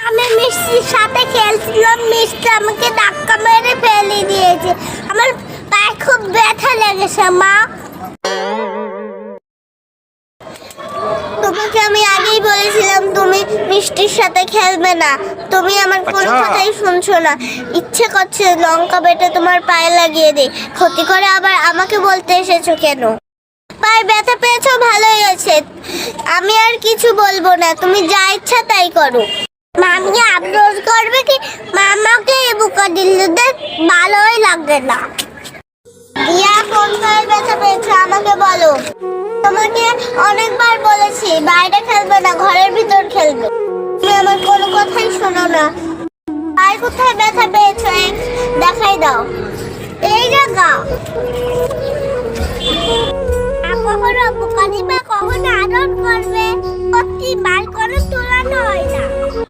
আমি মিষ্টির সাথে খেলছিলাম, মিষ্টি আমাকে ধাক্কা মেরে ফেলে দিয়েছে। আমার পায়ে খুব ব্যথা লেগেছে মা। তোমাকে আমি আগেই বলেছিলাম তুমি মিষ্টির সাথে খেলবে না, তুমি আমার কোনো কথাই শুনছো না। ইচ্ছে করছে লঙ্কা বেটে তোমার পায়ে লাগিয়ে দে, ক্ষতি করে আবার আমাকে বলতে এসেছো কেন? পায়ে ব্যথা পেয়েছো, ভালোই আছে, আমি আর কিছু বলবো না, তুমি যা ইচ্ছা তাই করো। মামি আফসোস করবে কি? মামাকে বুকা দিলে ভালোই লাগবে না। ইয়া কোন পায়ে ব্যথা পেয়েছো আমাকে বলো। তোমাকে অনেকবার বলেছি বাইরে খেলবে না, ঘরের ভিতর খেলবে, তুমি আমার কোনো কথাই শোনো না। পায়ে কোথায় ব্যথা পেয়েছো দেখাই দাও। এই জায়গা কখনো বোকা দিবে, কখনো আদর করবে, প্রতিবার কোনো তুলনা হয় না।